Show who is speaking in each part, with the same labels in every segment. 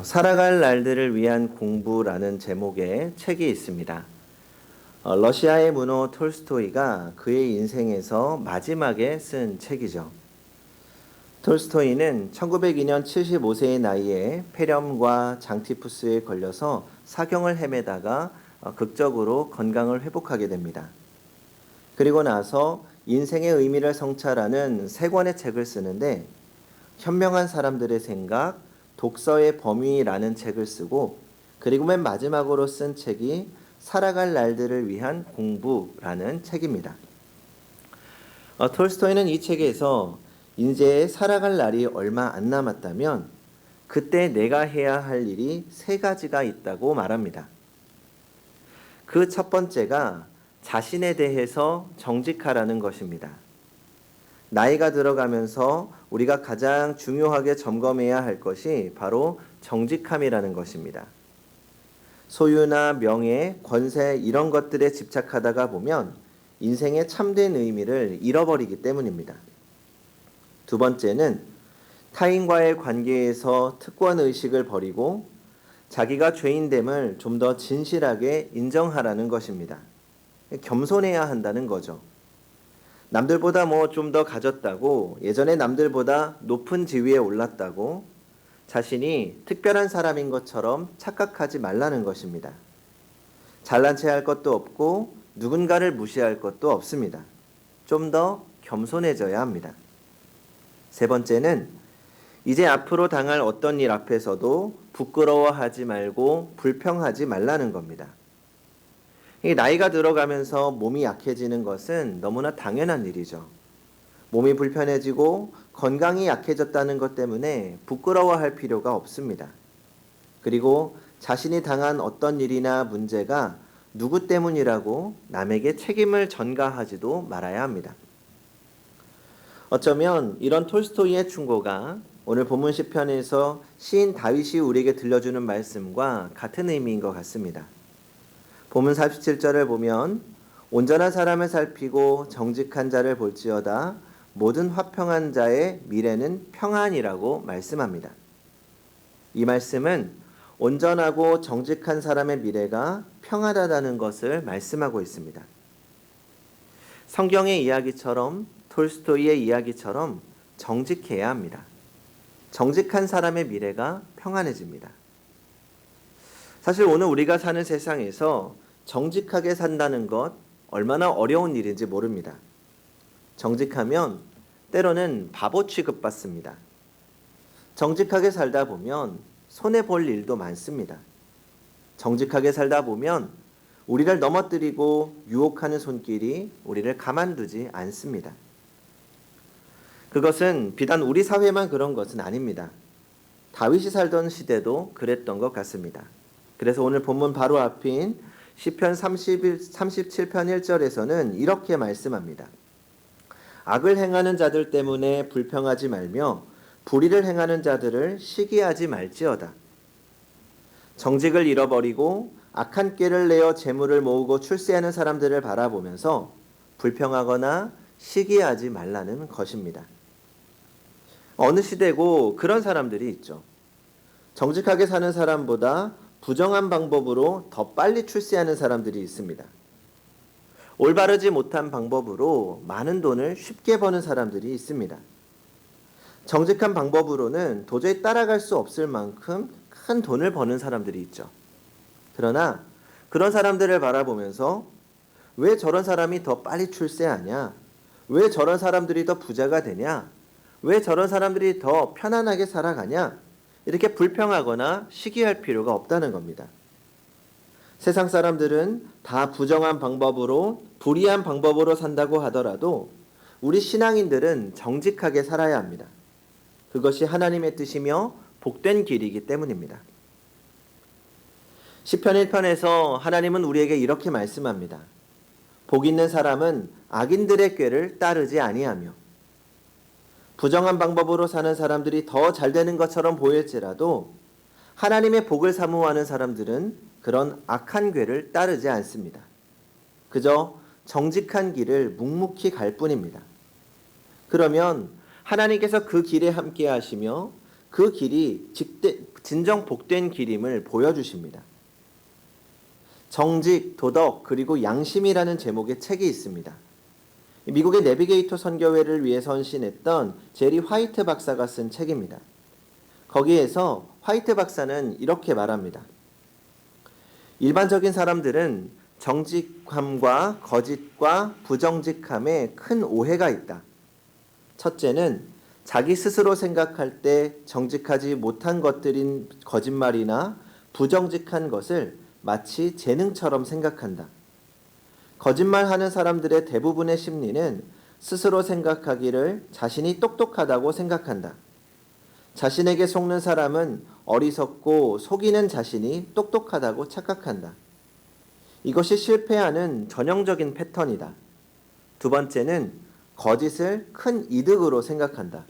Speaker 1: 살아갈 날들을 위한 공부라는 제목의 책이 있습니다. 러시아의 문호 톨스토이가 그의 인생에서 마지막에 쓴 책이죠. 톨스토이는 1902년 75세의 나이에 폐렴과 장티푸스에 걸려서 사경을 헤매다가 극적으로 건강을 회복하게 됩니다. 그리고 나서 인생의 의미를 성찰하는 세 권의 책을 쓰는데 현명한 사람들의 생각, 독서의 범위라는 책을 쓰고 그리고 맨 마지막으로 쓴 책이 살아갈 날들을 위한 공부라는 책입니다. 톨스토이는 이 책에서 이제 살아갈 날이 얼마 안 남았다면 그때 내가 해야 할 일이 세 가지가 있다고 말합니다. 그 첫 번째가 자신에 대해서 정직하라는 것입니다. 나이가 들어가면서 우리가 가장 중요하게 점검해야 할 것이 바로 정직함이라는 것입니다. 소유나 명예, 권세 이런 것들에 집착하다가 보면 인생의 참된 의미를 잃어버리기 때문입니다. 두 번째는 타인과의 관계에서 특권의식을 버리고 자기가 죄인됨을 좀 더 진실하게 인정하라는 것입니다. 겸손해야 한다는 거죠. 남들보다 좀 더 가졌다고, 예전에 남들보다 높은 지위에 올랐다고 자신이 특별한 사람인 것처럼 착각하지 말라는 것입니다. 잘난 체 할 것도 없고 누군가를 무시할 것도 없습니다. 좀 더 겸손해져야 합니다. 세 번째는 이제 앞으로 당할 어떤 일 앞에서도 부끄러워하지 말고 불평하지 말라는 겁니다. 나이가 들어가면서 몸이 약해지는 것은 너무나 당연한 일이죠. 몸이 불편해지고 건강이 약해졌다는 것 때문에 부끄러워할 필요가 없습니다. 그리고 자신이 당한 어떤 일이나 문제가 누구 때문이라고 남에게 책임을 전가하지도 말아야 합니다. 어쩌면 이런 톨스토이의 충고가 오늘 본문 시편에서 시인 다윗이 우리에게 들려주는 말씀과 같은 의미인 것 같습니다. 본문 47절을 보면 온전한 사람을 살피고 정직한 자를 볼지어다 모든 화평한 자의 미래는 평안이라고 말씀합니다. 이 말씀은 온전하고 정직한 사람의 미래가 평안하다는 것을 말씀하고 있습니다. 성경의 이야기처럼 톨스토이의 이야기처럼 정직해야 합니다. 정직한 사람의 미래가 평안해집니다. 사실 오늘 우리가 사는 세상에서 정직하게 산다는 것 얼마나 어려운 일인지 모릅니다. 정직하면 때로는 바보 취급받습니다. 정직하게 살다 보면 손해볼 일도 많습니다. 정직하게 살다 보면 우리를 넘어뜨리고 유혹하는 손길이 우리를 가만두지 않습니다. 그것은 비단 우리 사회만 그런 것은 아닙니다. 다윗이 살던 시대도 그랬던 것 같습니다. 그래서 오늘 본문 바로 앞인 시편 37편 1절에서는 이렇게 말씀합니다. 악을 행하는 자들 때문에 불평하지 말며 불의를 행하는 자들을 시기하지 말지어다. 정직을 잃어버리고 악한 꾀를 내어 재물을 모으고 출세하는 사람들을 바라보면서 불평하거나 시기하지 말라는 것입니다. 어느 시대고 그런 사람들이 있죠. 정직하게 사는 사람보다 부정한 방법으로 더 빨리 출세하는 사람들이 있습니다. 올바르지 못한 방법으로 많은 돈을 쉽게 버는 사람들이 있습니다. 정직한 방법으로는 도저히 따라갈 수 없을 만큼 큰 돈을 버는 사람들이 있죠. 그러나 그런 사람들을 바라보면서 왜 저런 사람이 더 빨리 출세하냐? 왜 저런 사람들이 더 부자가 되냐? 왜 저런 사람들이 더 편안하게 살아가냐? 이렇게 불평하거나 시기할 필요가 없다는 겁니다. 세상 사람들은 다 부정한 방법으로 불의한 방법으로 산다고 하더라도 우리 신앙인들은 정직하게 살아야 합니다. 그것이 하나님의 뜻이며 복된 길이기 때문입니다. 시편 1편에서 하나님은 우리에게 이렇게 말씀합니다. 복 있는 사람은 악인들의 꾀를 따르지 아니하며 부정한 방법으로 사는 사람들이 더 잘 되는 것처럼 보일지라도 하나님의 복을 사모하는 사람들은 그런 악한 꾀를 따르지 않습니다. 그저 정직한 길을 묵묵히 갈 뿐입니다. 그러면 하나님께서 그 길에 함께 하시며 그 길이 진정 복된 길임을 보여주십니다. 정직, 도덕, 그리고 양심이라는 제목의 책이 있습니다. 미국의 내비게이터 선교회를 위해 헌신했던 제리 화이트 박사가 쓴 책입니다. 거기에서 화이트 박사는 이렇게 말합니다. 일반적인 사람들은 정직함과 거짓과 부정직함에 큰 오해가 있다. 첫째는 자기 스스로 생각할 때 정직하지 못한 것들인 거짓말이나 부정직한 것을 마치 재능처럼 생각한다. 거짓말하는 사람들의 대부분의 심리는 스스로 생각하기를 자신이 똑똑하다고 생각한다. 자신에게 속는 사람은 어리석고 속이는 자신이 똑똑하다고 착각한다. 이것이 실패하는 전형적인 패턴이다. 두 번째는 거짓을 큰 이득으로 생각한다.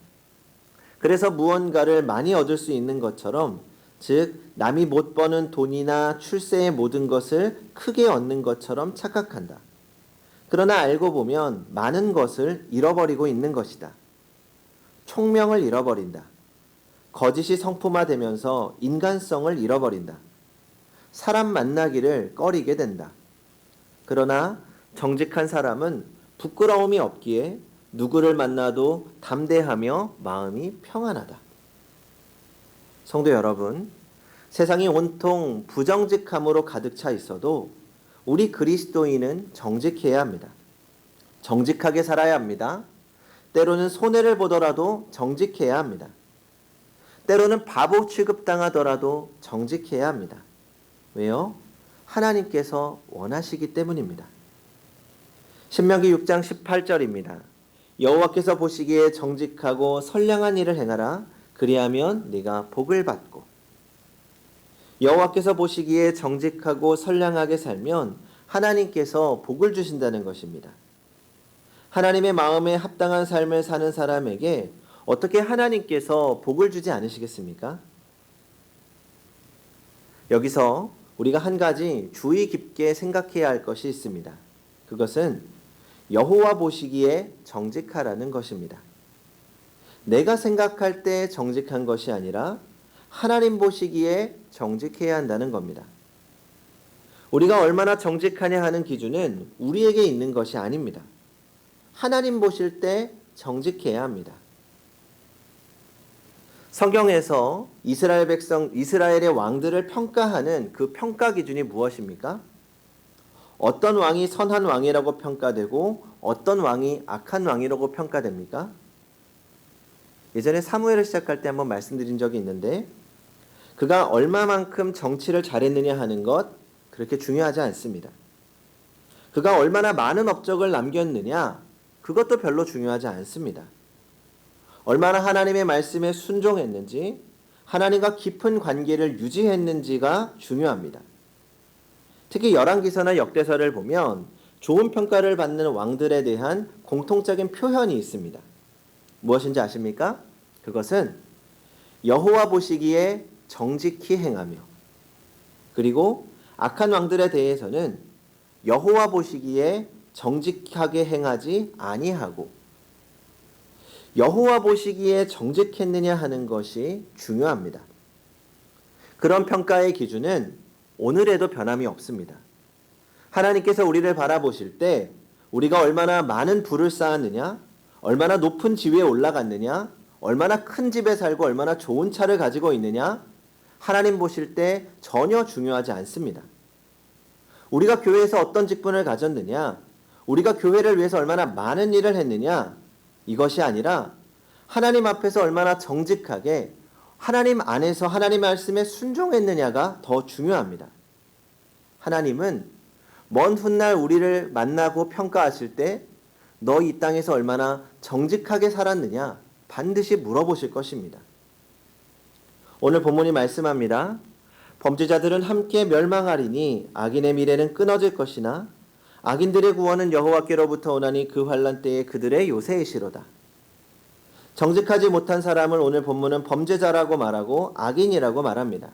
Speaker 1: 그래서 무언가를 많이 얻을 수 있는 것처럼, 즉 남이 못 버는 돈이나 출세의 모든 것을 크게 얻는 것처럼 착각한다. 그러나 알고 보면 많은 것을 잃어버리고 있는 것이다. 총명을 잃어버린다. 거짓이 성품화되면서 인간성을 잃어버린다. 사람 만나기를 꺼리게 된다. 그러나 정직한 사람은 부끄러움이 없기에 누구를 만나도 담대하며 마음이 평안하다. 성도 여러분, 세상이 온통 부정직함으로 가득 차 있어도 우리 그리스도인은 정직해야 합니다. 정직하게 살아야 합니다. 때로는 손해를 보더라도 정직해야 합니다. 때로는 바보 취급당하더라도 정직해야 합니다. 왜요? 하나님께서 원하시기 때문입니다. 신명기 6장 18절입니다. 여호와께서 보시기에 정직하고 선량한 일을 행하라. 그리하면 네가 복을 받고. 여호와께서 보시기에 정직하고 선량하게 살면 하나님께서 복을 주신다는 것입니다. 하나님의 마음에 합당한 삶을 사는 사람에게 어떻게 하나님께서 복을 주지 않으시겠습니까? 여기서 우리가 한 가지 주의 깊게 생각해야 할 것이 있습니다. 그것은 여호와 보시기에 정직하라는 것입니다. 내가 생각할 때 정직한 것이 아니라 하나님 보시기에 정직해야 한다는 겁니다. 우리가 얼마나 정직하냐 하는 기준은 우리에게 있는 것이 아닙니다. 하나님 보실 때 정직해야 합니다. 성경에서 이스라엘의 왕들을 평가하는 그 평가 기준이 무엇입니까? 어떤 왕이 선한 왕이라고 평가되고 어떤 왕이 악한 왕이라고 평가됩니까? 예전에 사무엘을 시작할 때 한번 말씀드린 적이 있는데, 그가 얼마만큼 정치를 잘했느냐 하는 것 그렇게 중요하지 않습니다. 그가 얼마나 많은 업적을 남겼느냐 그것도 별로 중요하지 않습니다. 얼마나 하나님의 말씀에 순종했는지, 하나님과 깊은 관계를 유지했는지가 중요합니다. 특히 열왕기서나 역대서를 보면 좋은 평가를 받는 왕들에 대한 공통적인 표현이 있습니다. 무엇인지 아십니까? 그것은 여호와 보시기에 정직히 행하며, 그리고 악한 왕들에 대해서는 여호와 보시기에 정직하게 행하지 아니하고, 여호와 보시기에 정직했느냐 하는 것이 중요합니다. 그런 평가의 기준은 오늘에도 변함이 없습니다. 하나님께서 우리를 바라보실 때 우리가 얼마나 많은 부를 쌓았느냐, 얼마나 높은 지위에 올라갔느냐, 얼마나 큰 집에 살고 얼마나 좋은 차를 가지고 있느냐, 하나님 보실 때 전혀 중요하지 않습니다. 우리가 교회에서 어떤 직분을 가졌느냐, 우리가 교회를 위해서 얼마나 많은 일을 했느냐, 이것이 아니라 하나님 앞에서 얼마나 정직하게 하나님 안에서 하나님 말씀에 순종했느냐가 더 중요합니다. 하나님은 먼 훗날 우리를 만나고 평가하실 때 너 이 땅에서 얼마나 정직하게 살았느냐 반드시 물어보실 것입니다. 오늘 본문이 말씀합니다. 범죄자들은 함께 멸망하리니 악인의 미래는 끊어질 것이나 악인들의 구원은 여호와께로부터 오나니 그 환난 때에 그들의 요새이시로다. 정직하지 못한 사람을 오늘 본문은 범죄자라고 말하고 악인이라고 말합니다.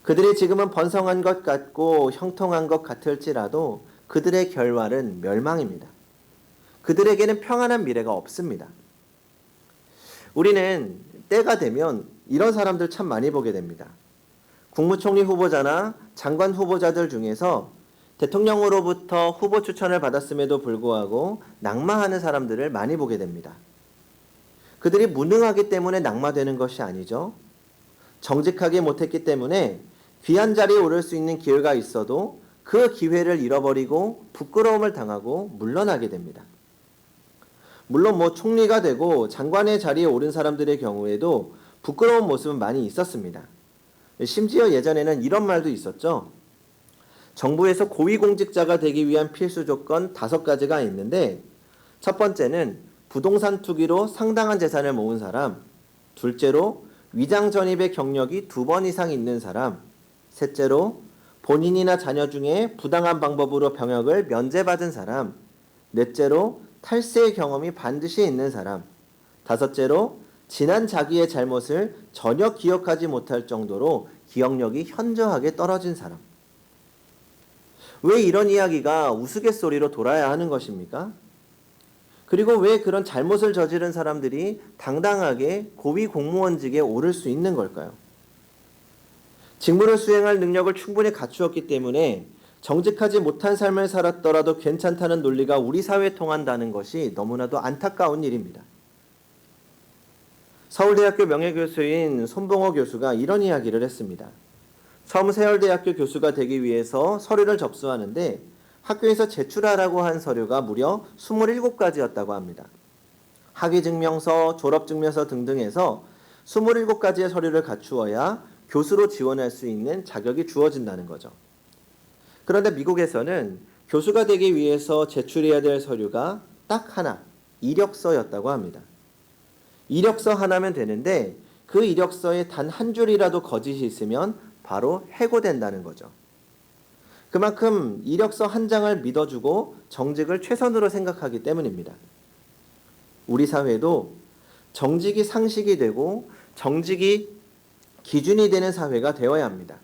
Speaker 1: 그들이 지금은 번성한 것 같고 형통한 것 같을지라도 그들의 결말은 멸망입니다. 그들에게는 평안한 미래가 없습니다. 우리는 때가 되면 이런 사람들 참 많이 보게 됩니다. 국무총리 후보자나 장관 후보자들 중에서 대통령으로부터 후보 추천을 받았음에도 불구하고 낙마하는 사람들을 많이 보게 됩니다. 그들이 무능하기 때문에 낙마되는 것이 아니죠. 정직하게 못했기 때문에 귀한 자리에 오를 수 있는 기회가 있어도 그 기회를 잃어버리고 부끄러움을 당하고 물러나게 됩니다. 물론 총리가 되고 장관의 자리에 오른 사람들의 경우에도 부끄러운 모습은 많이 있었습니다. 심지어 예전에는 이런 말도 있었죠. 정부에서 고위공직자가 되기 위한 필수 조건 5가지가 있는데, 첫 번째는 부동산 투기로 상당한 재산을 모은 사람, 둘째로 위장 전입의 경력이 2번 이상 있는 사람, 셋째로 본인이나 자녀 중에 부당한 방법으로 병역을 면제받은 사람, 넷째로 탈세의 경험이 반드시 있는 사람, 다섯째로 지난 자기의 잘못을 전혀 기억하지 못할 정도로 기억력이 현저하게 떨어진 사람. 왜 이런 이야기가 우스갯소리로 돌아야 하는 것입니까? 그리고 왜 그런 잘못을 저지른 사람들이 당당하게 고위 공무원직에 오를 수 있는 걸까요? 직무를 수행할 능력을 충분히 갖추었기 때문에 정직하지 못한 삶을 살았더라도 괜찮다는 논리가 우리 사회에 통한다는 것이 너무나도 안타까운 일입니다. 서울대학교 명예교수인 손봉호 교수가 이런 이야기를 했습니다. 처음 서울대학교 교수가 되기 위해서 서류를 접수하는데 학교에서 제출하라고 한 서류가 무려 27가지였다고 합니다. 학위증명서, 졸업증명서 등등 해서 27가지의 서류를 갖추어야 교수로 지원할 수 있는 자격이 주어진다는 거죠. 그런데 미국에서는 교수가 되기 위해서 제출해야 될 서류가 딱 하나, 이력서였다고 합니다. 이력서 하나면 되는데 그 이력서에 단 한 줄이라도 거짓이 있으면 바로 해고된다는 거죠. 그만큼 이력서 한 장을 믿어주고 정직을 최선으로 생각하기 때문입니다. 우리 사회도 정직이 상식이 되고 정직이 기준이 되는 사회가 되어야 합니다.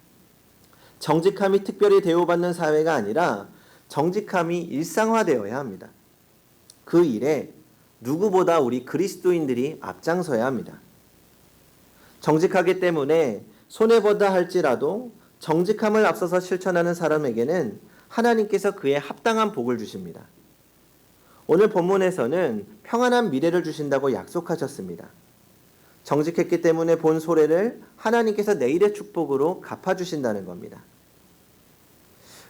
Speaker 1: 정직함이 특별히 대우받는 사회가 아니라 정직함이 일상화되어야 합니다. 그 일에 누구보다 우리 그리스도인들이 앞장서야 합니다. 정직하기 때문에 손해보다 할지라도 정직함을 앞서서 실천하는 사람에게는 하나님께서 그에 합당한 복을 주십니다. 오늘 본문에서는 평안한 미래를 주신다고 약속하셨습니다. 정직했기 때문에 본 소래를 하나님께서 내일의 축복으로 갚아주신다는 겁니다.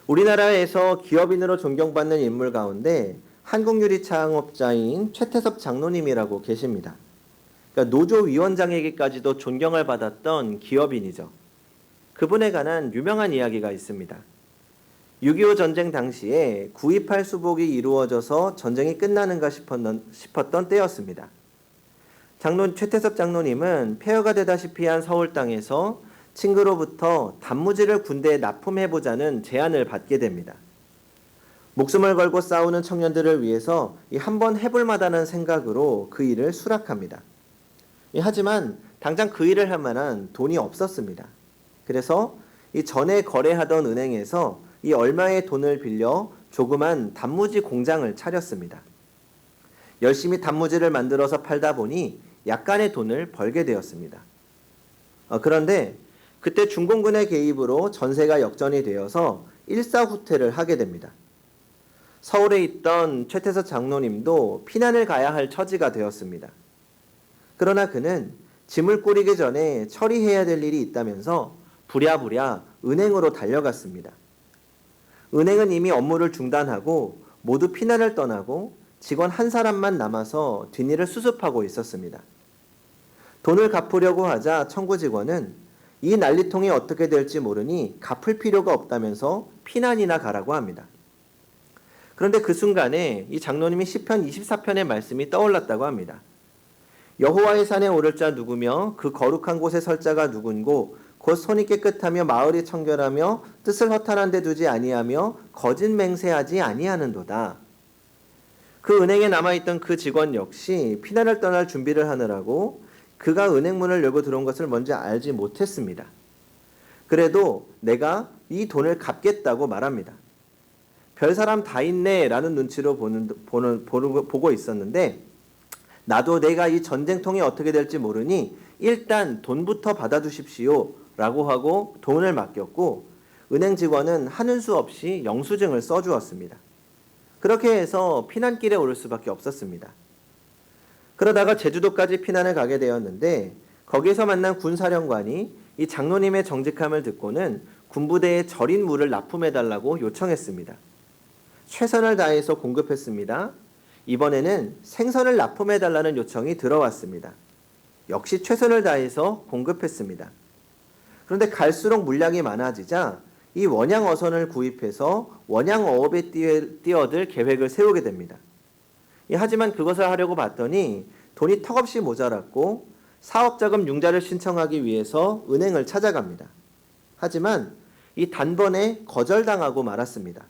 Speaker 1: 우리나라에서 기업인으로 존경받는 인물 가운데 한국유리 창업자인 최태섭 장로님이라고 계십니다. 그러니까 노조위원장에게까지도 존경을 받았던 기업인이죠. 그분에 관한 유명한 이야기가 있습니다. 6.25 전쟁 당시에 9.28 수복이 이루어져서 전쟁이 끝나는가 싶었던 때였습니다. 최태섭 장로님은 폐허가 되다시피 한 서울 땅에서 친구로부터 단무지를 군대에 납품해보자는 제안을 받게 됩니다. 목숨을 걸고 싸우는 청년들을 위해서 한번 해볼 만하다는 생각으로 그 일을 수락합니다. 하지만 당장 그 일을 할 만한 돈이 없었습니다. 그래서 이 전에 거래하던 은행에서 이 얼마의 돈을 빌려 조그만 단무지 공장을 차렸습니다. 열심히 단무지를 만들어서 팔다 보니 약간의 돈을 벌게 되었습니다. 그런데 그때 중공군의 개입으로 전세가 역전이 되어서 일사후퇴를 하게 됩니다. 서울에 있던 최태섭 장로님도 피난을 가야 할 처지가 되었습니다. 그러나 그는 짐을 꾸리기 전에 처리해야 될 일이 있다면서 부랴부랴 은행으로 달려갔습니다. 은행은 이미 업무를 중단하고 모두 피난을 떠나고 직원 한 사람만 남아서 뒷일을 수습하고 있었습니다. 돈을 갚으려고 하자 청구 직원은 이 난리통이 어떻게 될지 모르니 갚을 필요가 없다면서 피난이나 가라고 합니다. 그런데 그 순간에 이 장로님이 시편 24편의 말씀이 떠올랐다고 합니다. 여호와의 산에 오를 자 누구며 그 거룩한 곳에 설 자가 누군고 곧 손이 깨끗하며 마을이 청결하며 뜻을 허탄한 데 두지 아니하며 거짓 맹세하지 아니하는도다. 그 은행에 남아있던 그 직원 역시 피난을 떠날 준비를 하느라고 그가 은행 문을 열고 들어온 것을 먼저 알지 못했습니다. 그래도 내가 이 돈을 갚겠다고 말합니다. 별 사람 다 있네 라는 눈치로 보고 있었는데 나도 내가 이 전쟁통이 어떻게 될지 모르니 일단 돈부터 받아두십시오 라고 하고 돈을 맡겼고 은행 직원은 하는 수 없이 영수증을 써주었습니다. 그렇게 해서 피난길에 오를 수밖에 없었습니다. 그러다가 제주도까지 피난을 가게 되었는데 거기에서 만난 군사령관이 이 장로님의 정직함을 듣고는 군부대에 절인 물을 납품해달라고 요청했습니다. 최선을 다해서 공급했습니다. 이번에는 생선을 납품해달라는 요청이 들어왔습니다. 역시 최선을 다해서 공급했습니다. 그런데 갈수록 물량이 많아지자 이 원양 어선을 구입해서 원양 어업에 뛰어들 계획을 세우게 됩니다. 하지만 그것을 하려고 봤더니 돈이 턱없이 모자랐고 사업자금 융자를 신청하기 위해서 은행을 찾아갑니다. 하지만 이 단번에 거절당하고 말았습니다.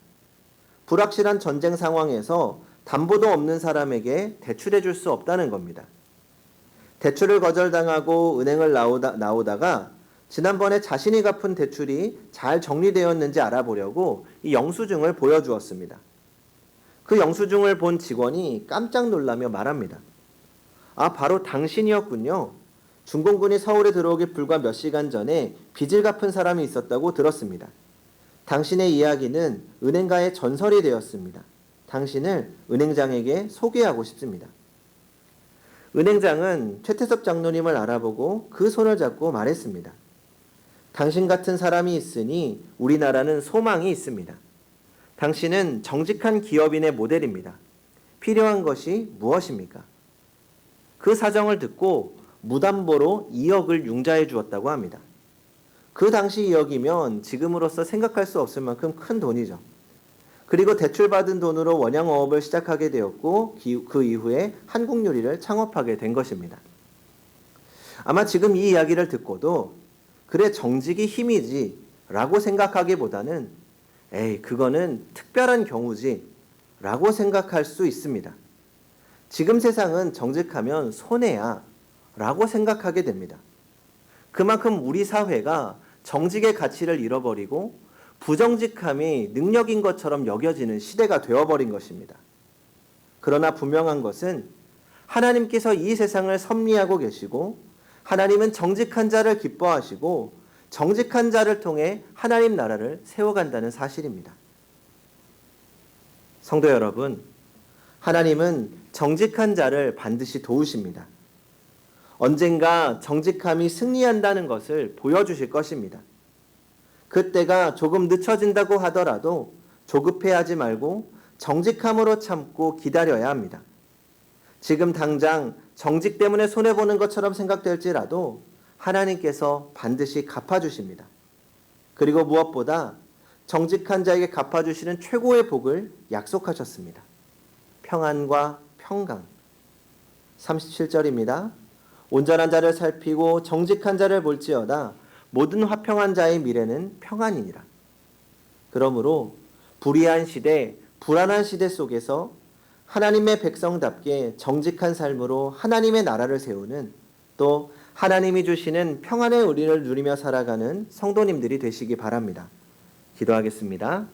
Speaker 1: 불확실한 전쟁 상황에서 담보도 없는 사람에게 대출해 줄 수 없다는 겁니다. 대출을 거절당하고 은행을 나오다가 지난번에 자신이 갚은 대출이 잘 정리되었는지 알아보려고 이 영수증을 보여주었습니다. 그 영수증을 본 직원이 깜짝 놀라며 말합니다. 아, 바로 당신이었군요. 중공군이 서울에 들어오기 불과 몇 시간 전에 빚을 갚은 사람이 있었다고 들었습니다. 당신의 이야기는 은행가의 전설이 되었습니다. 당신을 은행장에게 소개하고 싶습니다. 은행장은 최태섭 장로님을 알아보고 그 손을 잡고 말했습니다. 당신 같은 사람이 있으니 우리나라는 소망이 있습니다. 당신은 정직한 기업인의 모델입니다. 필요한 것이 무엇입니까? 그 사정을 듣고 무담보로 2억을 융자해 주었다고 합니다. 그 당시 2억이면 지금으로서 생각할 수 없을 만큼 큰 돈이죠. 그리고 대출받은 돈으로 원양어업을 시작하게 되었고 그 이후에 한국요리를 창업하게 된 것입니다. 아마 지금 이 이야기를 듣고도 그래 정직이 힘이지 라고 생각하기보다는 에이 그거는 특별한 경우지 라고 생각할 수 있습니다. 지금 세상은 정직하면 손해야 라고 생각하게 됩니다. 그만큼 우리 사회가 정직의 가치를 잃어버리고 부정직함이 능력인 것처럼 여겨지는 시대가 되어버린 것입니다. 그러나 분명한 것은 하나님께서 이 세상을 섭리하고 계시고 하나님은 정직한 자를 기뻐하시고 정직한 자를 통해 하나님 나라를 세워간다는 사실입니다. 성도 여러분, 하나님은 정직한 자를 반드시 도우십니다. 언젠가 정직함이 승리한다는 것을 보여주실 것입니다. 그때가 조금 늦춰진다고 하더라도 조급해하지 말고 정직함으로 참고 기다려야 합니다. 지금 당장 정직 때문에 손해보는 것처럼 생각될지라도 하나님께서 반드시 갚아주십니다. 그리고 무엇보다 정직한 자에게 갚아주시는 최고의 복을 약속하셨습니다. 평안과 평강. 37절입니다. 온전한 자를 살피고 정직한 자를 볼지어다 모든 화평한 자의 미래는 평안이니라. 그러므로 불의한 시대, 불안한 시대 속에서 하나님의 백성답게 정직한 삶으로 하나님의 나라를 세우는 또 하나님이 주시는 평안의 의리를 누리며 살아가는 성도님들이 되시기 바랍니다. 기도하겠습니다.